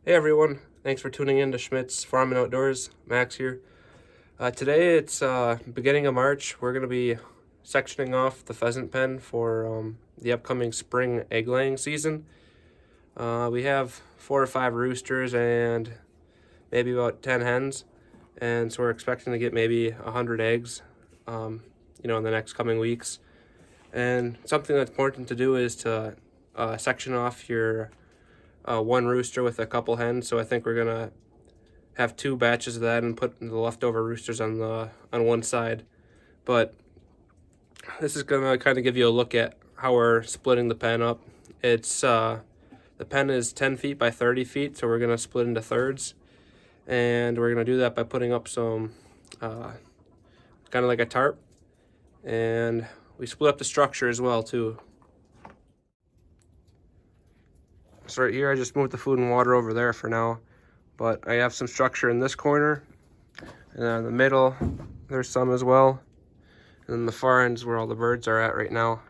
Hey everyone, thanks for tuning in to Schmidt's Farm and Outdoors. Max here. Today it's beginning of March. We're going to be sectioning off the pheasant pen for the upcoming spring egg laying season. We have 4 or 5 roosters and maybe about 10 hens, and so we're expecting to get maybe 100 eggs in the next coming weeks. And something that's important to do is to section off your one rooster with a couple hens. So I think we're gonna have 2 batches of that and put the leftover roosters on one side. But this is gonna kind of give you a look at how we're splitting the pen up. It's the pen is 10 feet by 30 feet, so we're gonna split into thirds, and we're gonna do that by putting up some kind of like a tarp, and we split up the structure as well too. So right here, I just moved the food and water over there for now, but I have some structure in this corner, and then in the middle, there's some as well. And then the far end is where all the birds are at right now.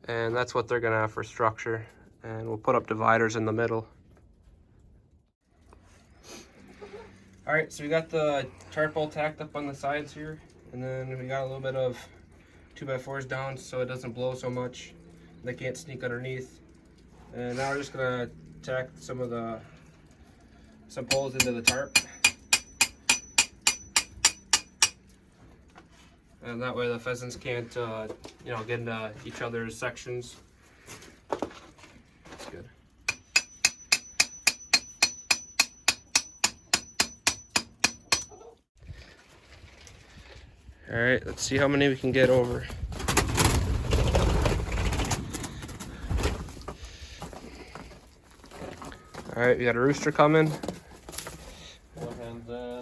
And that's what they're gonna have for structure. And we'll put up dividers in the middle. All right, so we got the tarp all tacked up on the sides here. And then we got a little bit of 2x4s down so it doesn't blow so much. They can't sneak underneath. And now we're just gonna tack some poles into the tarp. And that way the pheasants can't, get into each other's sections. That's good. All right, let's see how many we can get over. All right, we got a rooster coming. One hen's in.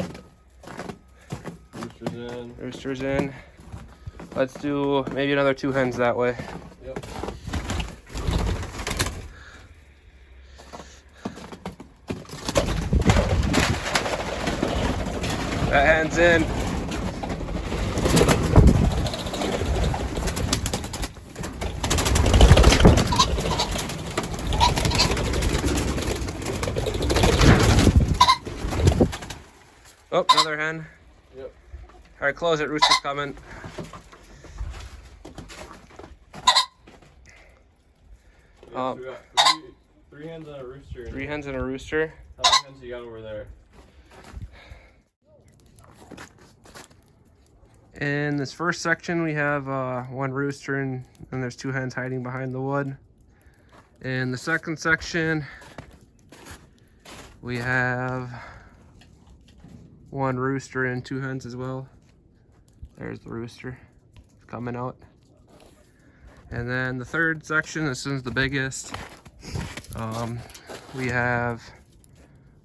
Roosters in. Roosters in. Let's do maybe another 2 hens that way. Yep. That hen's in. Oh, another hen. Yep. All right, close it. Rooster's coming. Yeah, so we got three hens and a rooster. 3 hens and a rooster. How many hens you got over there? In this first section, we have 1 rooster and there's 2 hens hiding behind the wood. In the second section, we have 1 rooster and 2 hens as well. There's the rooster coming out. And then the third section, this is the biggest. We have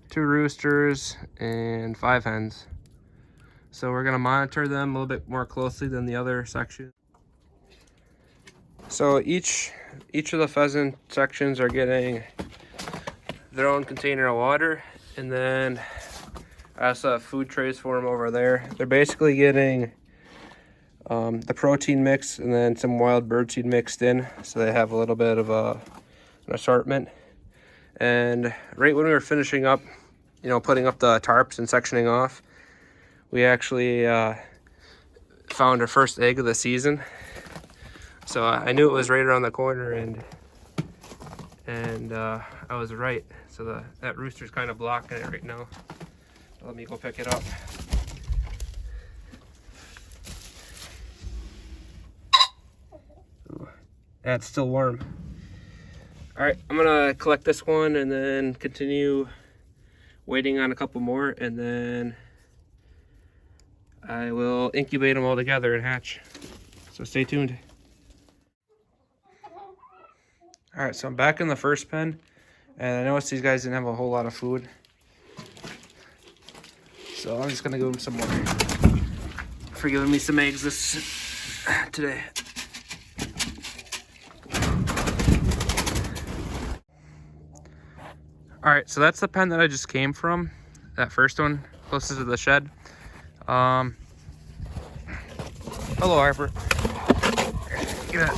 2 roosters and 5 hens. So we're gonna monitor them a little bit more closely than the other section. So each of the pheasant sections are getting their own container of water, and then I also have food trays for them over there. They're basically getting the protein mix and then some wild bird seed mixed in, so they have a little bit of an assortment. And right when we were finishing up, putting up the tarps and sectioning off, we actually found our first egg of the season. So I knew it was right around the corner, and I was right. So that rooster's kind of blocking it right now. Let me go pick it up. That's still warm. All right, I'm gonna collect this one and then continue waiting on a couple more, and then I will incubate them all together and hatch. So stay tuned. All right, so I'm back in the first pen, and I noticed these guys didn't have a whole lot of food. So I'm just gonna give them some more for giving me some eggs today. All right, so that's the pen that I just came from, that first one closest to the shed. Hello, Harper. Get it.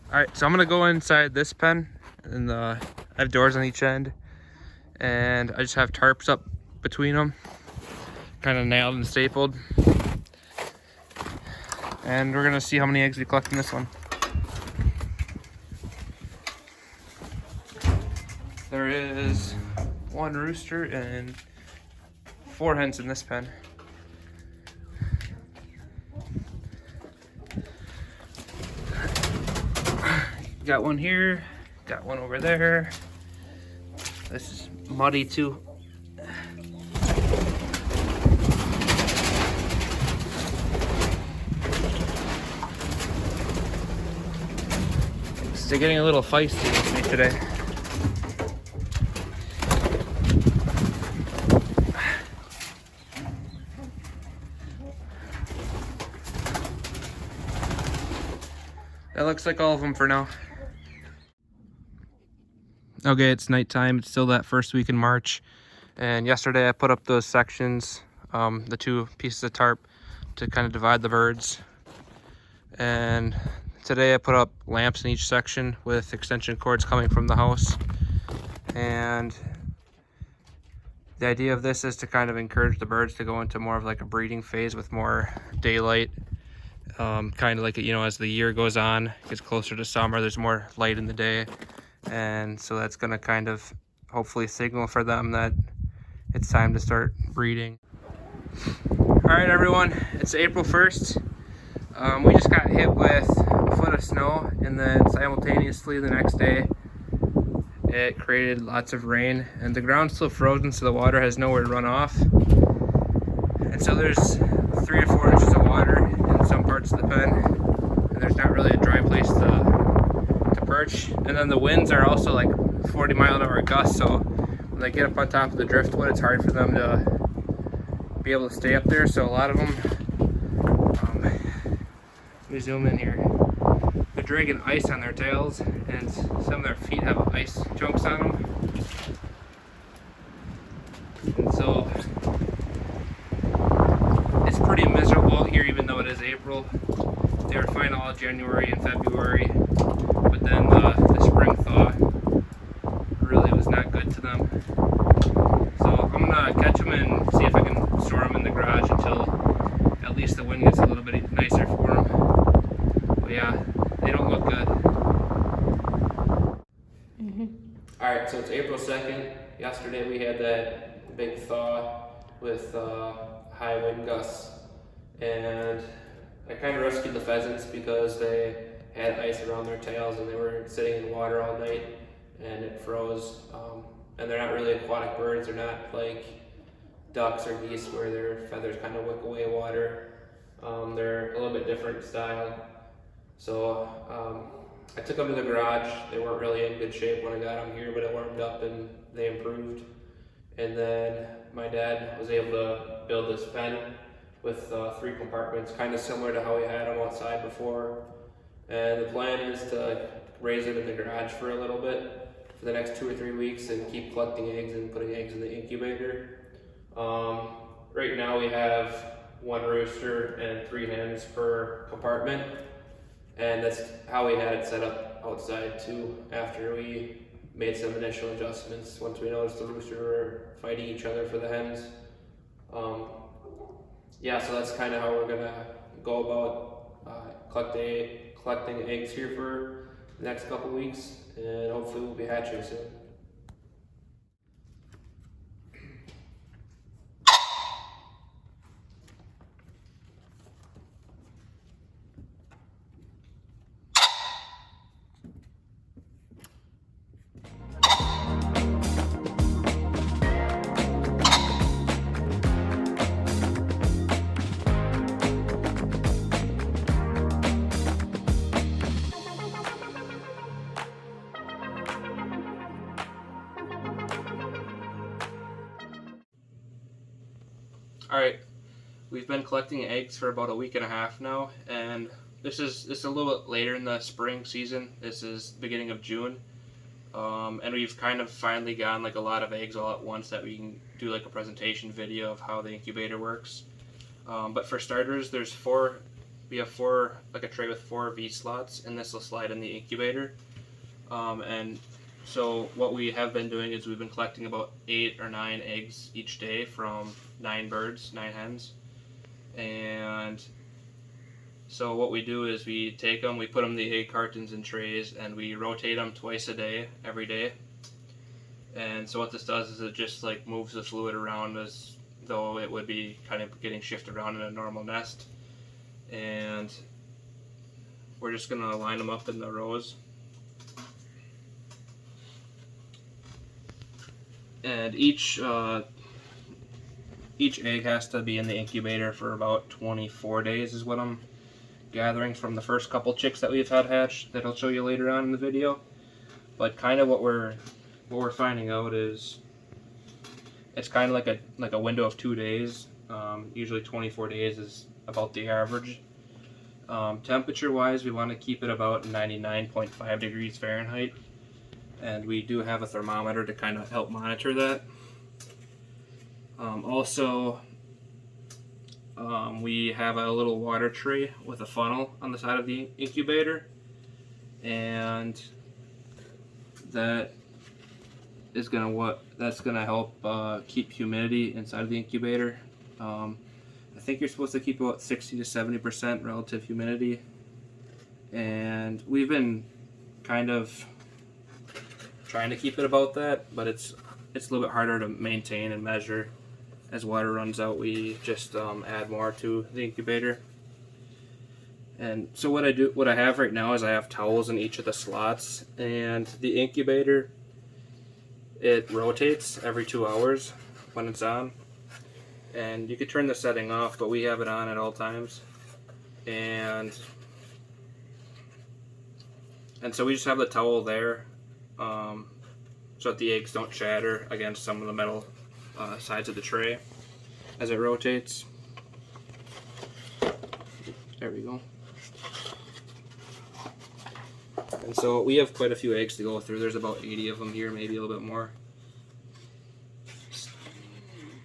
Alright, so I'm gonna go inside this pen, and I have doors on each end, and I just have tarps up between them, kind of nailed and stapled. And we're gonna see how many eggs we collect in this one. There is 1 rooster and 4 hens in this pen. Got one here, got one over there. This is muddy too. They're getting a little feisty with me today. That looks like all of them for now. Okay, it's nighttime. It's still that first week in March. And yesterday I put up those sections, the 2 pieces of tarp to kind of divide the birds. And today I put up lamps in each section with extension cords coming from the house. And the idea of this is to kind of encourage the birds to go into more of like a breeding phase with more daylight. Kind of like, you know, as the year goes on, gets closer to summer, there's more light in the day. And so that's going to kind of hopefully signal for them that it's time to start breeding. All right, everyone, it's April 1st. We just got hit with a foot of snow, and then simultaneously the next day it created lots of rain, and the ground's still frozen, so the water has nowhere to run off. And so there's 3 to 4 inches of water in some parts of the pen, and there's not really a dry place to perch. And then the winds are also like 40-mile-an-hour gusts, so when they get up on top of the driftwood, it's hard for them to be able to stay up there. So a lot of them, let me zoom in here, they're dragging ice on their tails, and some of their feet have ice chunks on them. And so it's pretty miserable here, even though it is April. They were fine all January and February, but then the spring thaw really was not good to them. So I'm gonna catch them and see if I can store them in the garage until at least the wind gets a little bit nicer for them. But yeah, they don't look good. Alright, so it's April 2nd. Yesterday we had that big thaw with high wind gusts, and I kind of rescued the pheasants because they had ice around their tails and they were sitting in water all night and it froze. And they're not really aquatic birds. They're not like ducks or geese where their feathers kind of wick away water. They're a little bit different style. So I took them to the garage. They weren't really in good shape when I got them here, but it warmed up and they improved. And then my dad was able to build this pen with 3 compartments, kind of similar to how we had them outside before. And the plan is to raise it in the garage for a little bit for the next 2 or 3 weeks and keep collecting eggs and putting eggs in the incubator. Right now we have 1 rooster and 3 hens per compartment, and that's how we had it set up outside too after we made some initial adjustments once we noticed the rooster were fighting each other for the hens. Yeah, so that's kind of how we're gonna go about collecting eggs here for the next couple weeks, and hopefully we'll be hatching soon. All right, we've been collecting eggs for about a week and a half now, and this is a little bit later in the spring season. This is the beginning of June, and we've kind of finally gotten like a lot of eggs all at once that we can do like a presentation video of how the incubator works. But for starters, there's 4 we have like a tray with 4 V slots, and this will slide in the incubator. And so what we have been doing is we've been collecting about 8 or 9 eggs each day from 9 birds, 9 hens. And so what we do is we take them, we put them in the egg cartons and trays, and we rotate them twice a day, every day. And so what this does is it just like moves the fluid around as though it would be kind of getting shifted around in a normal nest. And we're just gonna line them up in the rows. And each egg has to be in the incubator for about 24 days is what I'm gathering from the first couple chicks that we've had hatched that I'll show you later on in the video. But kind of what we're finding out is it's kind of like a window of 2 days. Usually 24 days is about the average. Temperature wise, we want to keep it about 99.5 degrees Fahrenheit. And we do have a thermometer to kind of help monitor that. We have a little water tray with a funnel on the side of the incubator, and that's gonna help keep humidity inside of the incubator. I think you're supposed to keep about 60 to 70% relative humidity, and we've been kind of trying to keep it about that, but it's a little bit harder to maintain and measure. As water runs out, we just add more to the incubator. And so what I have right now is I have towels in each of the slots, and the incubator, it rotates every 2 hours when it's on. And you could turn the setting off, but we have it on at all times. And so we just have the towel there, so that the eggs don't shatter against some of the metal sides of the tray as it rotates. There we go. And so we have quite a few eggs to go through. There's about 80 of them here, maybe a little bit more.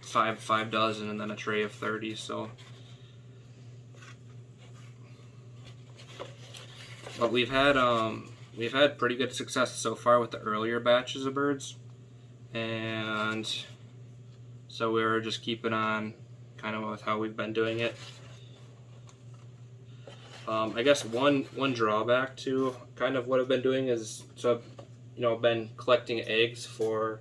Five dozen, and then a tray of 30. So, but we've had pretty good success so far with the earlier batches of birds, and so we're just keeping on kind of with how we've been doing it. I guess one drawback to kind of what I've been doing is, so I've been collecting eggs for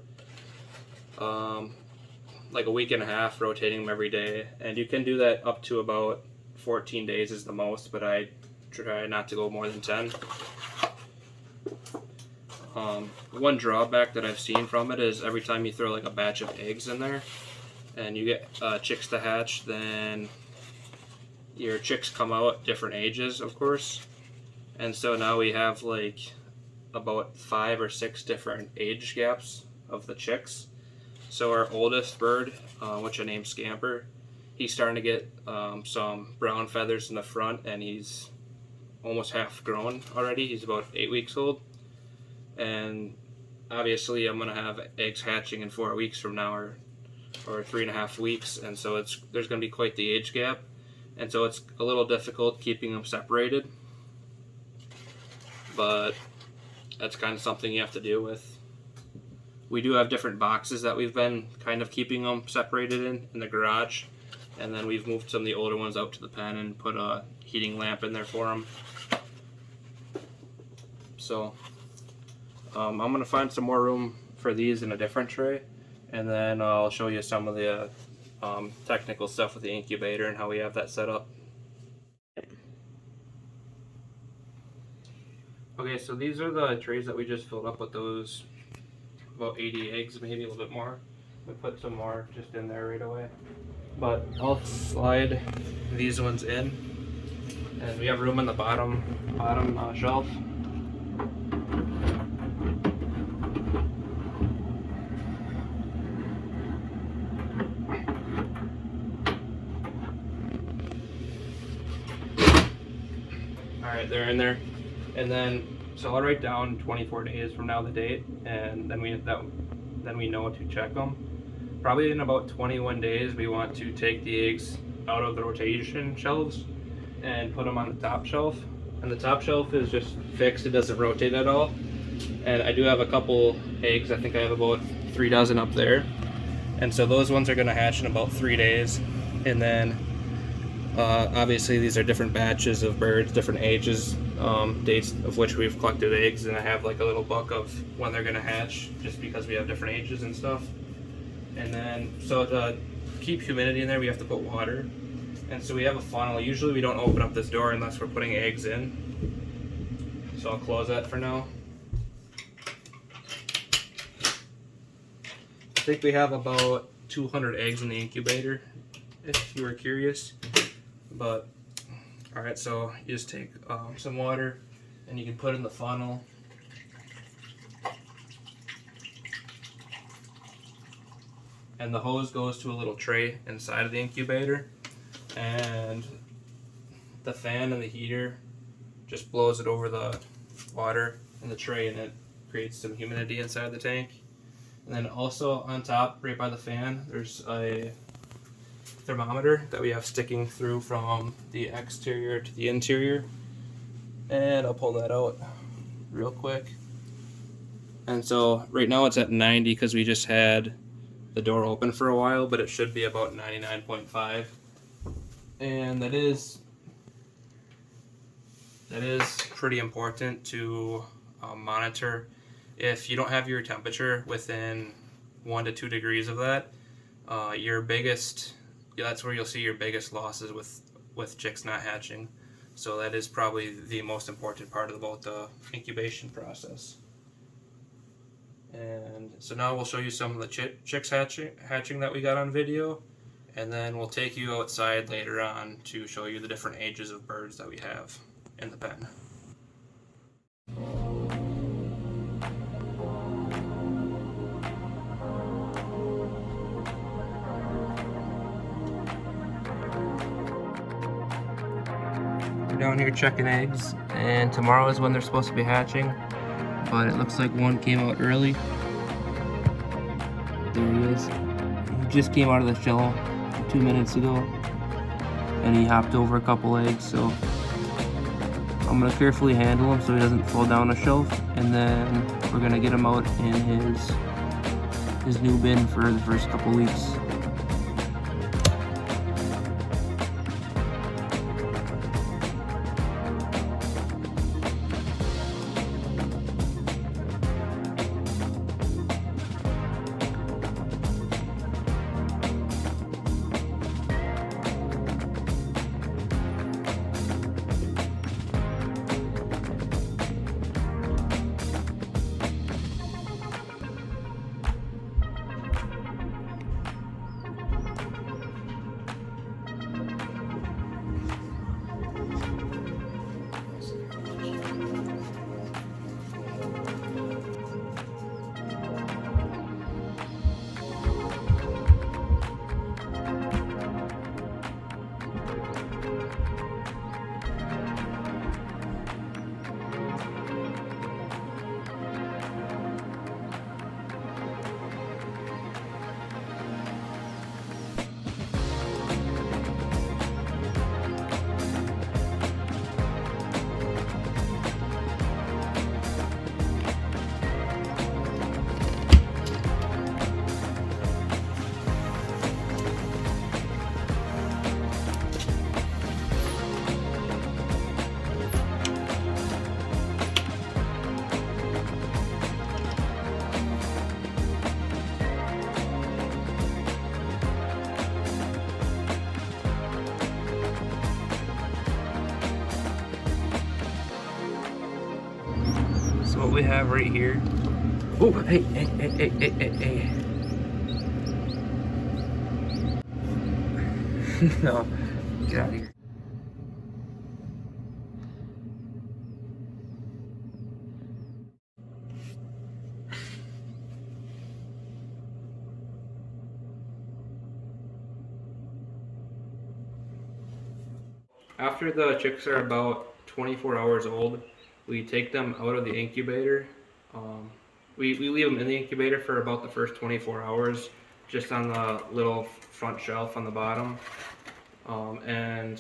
like a week and a half, rotating them every day, and you can do that up to about 14 days is the most, but I try not to go more than 10. One drawback that I've seen from it is every time you throw like a batch of eggs in there and you get chicks to hatch, then your chicks come out at different ages, of course. And so now we have like about 5 or 6 different age gaps of the chicks. So our oldest bird, which I named Scamper, he's starting to get some brown feathers in the front, and he's almost half grown already. He's about 8 weeks old. And obviously I'm gonna have eggs hatching in 4 weeks from now, or 3.5 weeks, and so there's gonna be quite the age gap, and so it's a little difficult keeping them separated, but that's kind of something you have to deal with. We do have different boxes that we've been kind of keeping them separated in the garage, and then we've moved some of the older ones out to the pen and put a heating lamp in there for them. So I'm going to find some more room for these in a different tray, and then I'll show you some of the technical stuff with the incubator and how we have that set up. Okay, so these are the trays that we just filled up with those about 80 eggs, maybe a little bit more. We put some more just in there right away. But I'll slide these ones in, and we have room in the bottom shelf. Alright, they're in there. And then, so I'll write down 24 days from now the date, and then we know to check them. Probably in about 21 days, we want to take the eggs out of the rotation shelves and put them on the top shelf. And the top shelf is just fixed, it doesn't rotate at all. And I do have a couple eggs, I think I have about 3 dozen up there. And so those ones are gonna hatch in about 3 days. And then obviously these are different batches of birds, different ages, dates of which we've collected eggs, and I have like a little book of when they're gonna hatch, just because we have different ages and stuff. And then, so to keep humidity in there, we have to put water. And so we have a funnel. Usually we don't open up this door unless we're putting eggs in. So I'll close that for now. I think we have about 200 eggs in the incubator, if you were curious. But, alright, so you just take some water and you can put it in the funnel. And the hose goes to a little tray inside of the incubator, and the fan and the heater just blows it over the water in the tray, and it creates some humidity inside the tank. And then also on top, right by the fan, there's a thermometer that we have sticking through from the exterior to the interior. And I'll pull that out real quick. And so right now it's at 90 because we just had the door open for a while, but it should be about 99.5. And that is pretty important to monitor. If you don't have your temperature within 1 to 2 degrees of that, that's where you'll see your biggest losses with chicks not hatching. So that is probably the most important part about the incubation process. And so now we'll show you some of the chicks hatching that we got on video, and then we'll take you outside later on to show you the different ages of birds that we have in the pen. We're down here checking eggs, and tomorrow is when they're supposed to be hatching. But it looks like one came out early. There he is. He just came out of the shell 2 minutes ago, and he hopped over a couple eggs, so I'm gonna carefully handle him so he doesn't fall down a shelf, and then we're gonna get him out in his new bin for the first couple weeks. So what we have right here. Oh, hey. No, get out of here. After the chicks are about 24 hours old, we take them out of the incubator. We leave them in the incubator for about the first 24 hours, just on the little front shelf on the bottom. And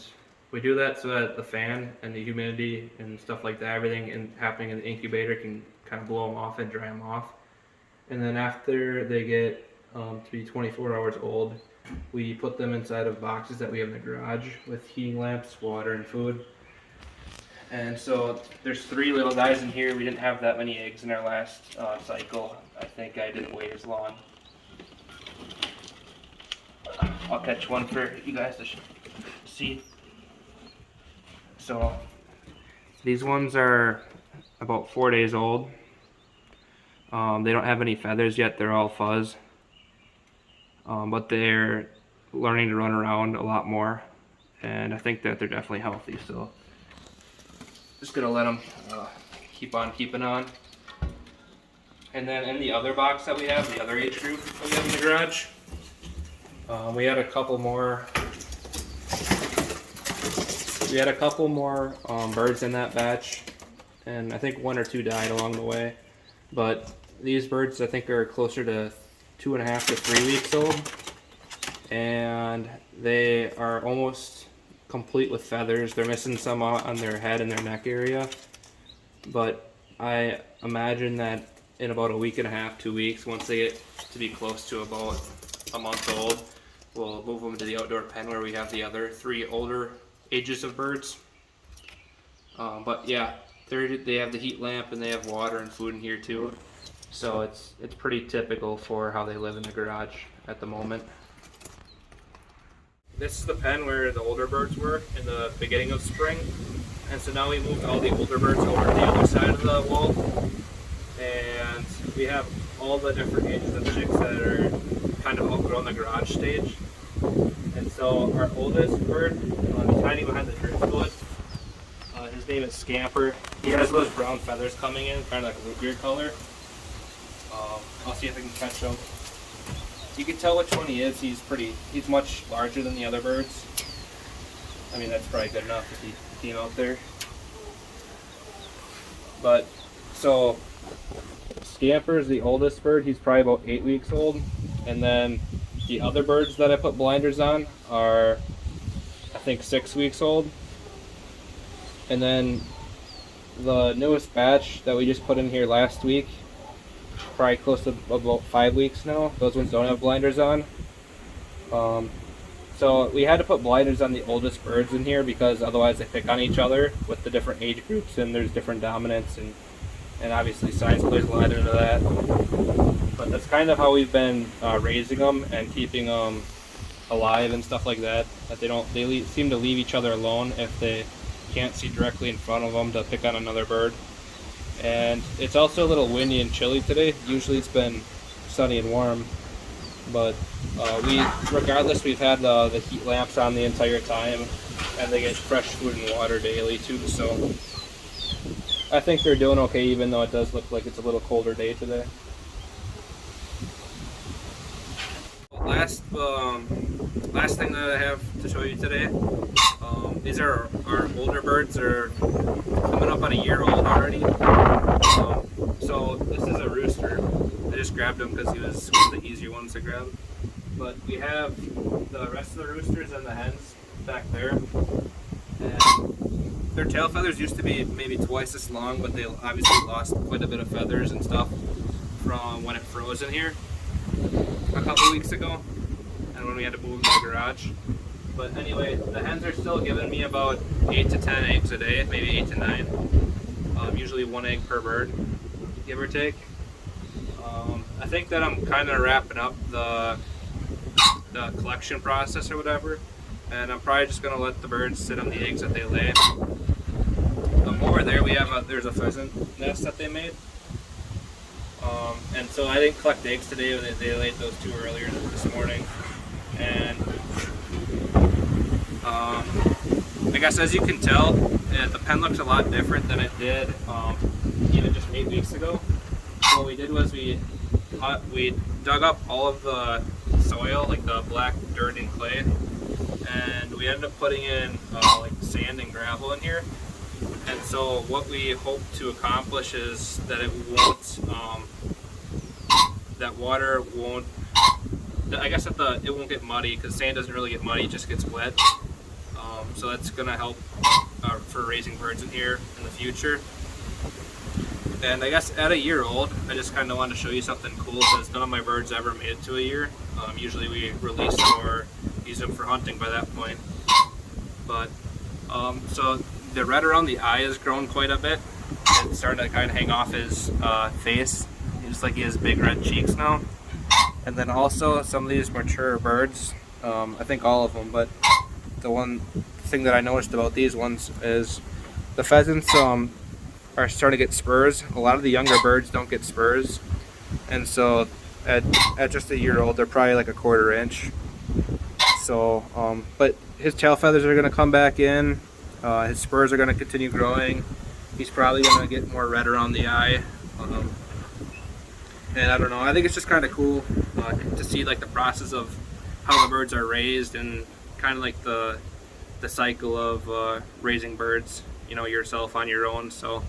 We do that so that the fan and the humidity and stuff like that, everything happening in the incubator can kind of blow them off and dry them off. And then after they get to be 24 hours old, we put them inside of boxes that we have in the garage with heating lamps, water, and food. And so there's 3 little guys in here. We didn't have that many eggs in our last cycle. I think I didn't wait as long. I'll catch one for you guys to see. So these ones are about 4 days old. They don't have any feathers yet. They're all fuzz. But they're learning to run around a lot more. And I think that they're definitely healthy. So just gonna let them keep on keeping on. And then in the other box that we have, the other age group that we have in the garage, we had a couple more. We had a couple more birds in that batch, and I think 1 or 2 died along the way. But these birds, I think, are closer to 2.5 to 3 weeks old, and they are almost complete with feathers. They're missing some on their head and their neck area, but I imagine that in about a 1.5 to 2 weeks, once they get to be close to about a month old, we'll move them to the outdoor pen where we have the other 3 older ages of birds. But yeah, they have the heat lamp and they have water and food in here too. So it's pretty typical for how they live in the garage at the moment. This is the pen where the older birds were in the beginning of spring. And so now we moved all the older birds over to the other side of the wall. And we have all the different ages of chicks that are kind of outgrown the garage stage. And so our oldest bird, he's hiding behind the driftwood. His name is Scamper. He has those brown feathers coming in, kind of like a root beer color. I'll see if I can catch him. You can tell which one he is. He's much larger than the other birds. I mean, that's probably good enough if he came out there. But, so, Scamper is the oldest bird. He's probably about 8 weeks old. And then the other birds that I put blinders on are, I think, 6 weeks old. And then the newest batch that we just put in here last week, probably close to about 5 weeks now. Those ones don't have blinders on. So we had to put blinders on the oldest birds in here because otherwise they pick on each other with the different age groups, and there's different dominance, and obviously size plays a lot into that. But that's kind of how we've been raising them and keeping them alive and stuff like that. That they seem to leave each other alone if they can't see directly in front of them to pick on another bird. And it's also a little windy and chilly today. Usually it's been sunny and warm, but regardless, we've had the heat lamps on the entire time, and they get fresh food and water daily too. So I think they're doing okay, even though it does look like it's a little colder day today. Last thing that I have to show you today. These are our older birds. They're coming up on a year old already. So this is a rooster. I just grabbed him because he was one of the easier ones to grab. But we have the rest of the roosters and the hens back there. And their tail feathers used to be maybe twice as long, but they obviously lost quite a bit of feathers and stuff from when it froze in here a couple weeks ago, and when we had to move them to the garage. But anyway, the hens are still giving me about 8 to 10 eggs a day, maybe 8 to 9. Usually 1 egg per bird, give or take. I think that I'm kind of wrapping up the collection process or whatever, and I'm probably just going to let the birds sit on the eggs that they lay. Over there we have there's a pheasant nest that they made. And so I didn't collect eggs today. They laid those 2 earlier this morning. And I guess as you can tell, the pen looks a lot different than it did even just 8 weeks ago. So what we did was we dug up all of the soil, like the black dirt and clay, and we ended up putting in like sand and gravel in here. And so what we hope to accomplish is that it won't, that water won't, it won't get muddy, because sand doesn't really get muddy, it just gets wet. So that's gonna help for raising birds in here in the future. And I guess at a year old, I just kind of wanted to show you something cool because none of my birds ever made it to a year. Usually we release or use them for hunting by that point. But so the red around the eye has grown quite a bit. It's starting to kind of hang off his face. Just like he has big red cheeks now. And then also some of these mature birds, I think all of them, but the one thing that I noticed about these ones is the pheasants are starting to get spurs. A lot of the younger birds don't get spurs, and so at just a year old they're probably like a 1/4 inch. So but his tail feathers are going to come back in, his spurs are going to continue growing, he's probably going to get more red around the eye, and I don't know, I think it's just kind of cool to see like the process of how the birds are raised and kind of like the cycle of raising birds, you know, yourself on your own. So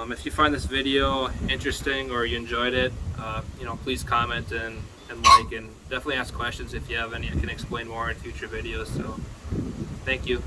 if you find this video interesting or you enjoyed it, you know, please comment and like, and definitely ask questions if you have any. I can explain more in future videos. So thank you.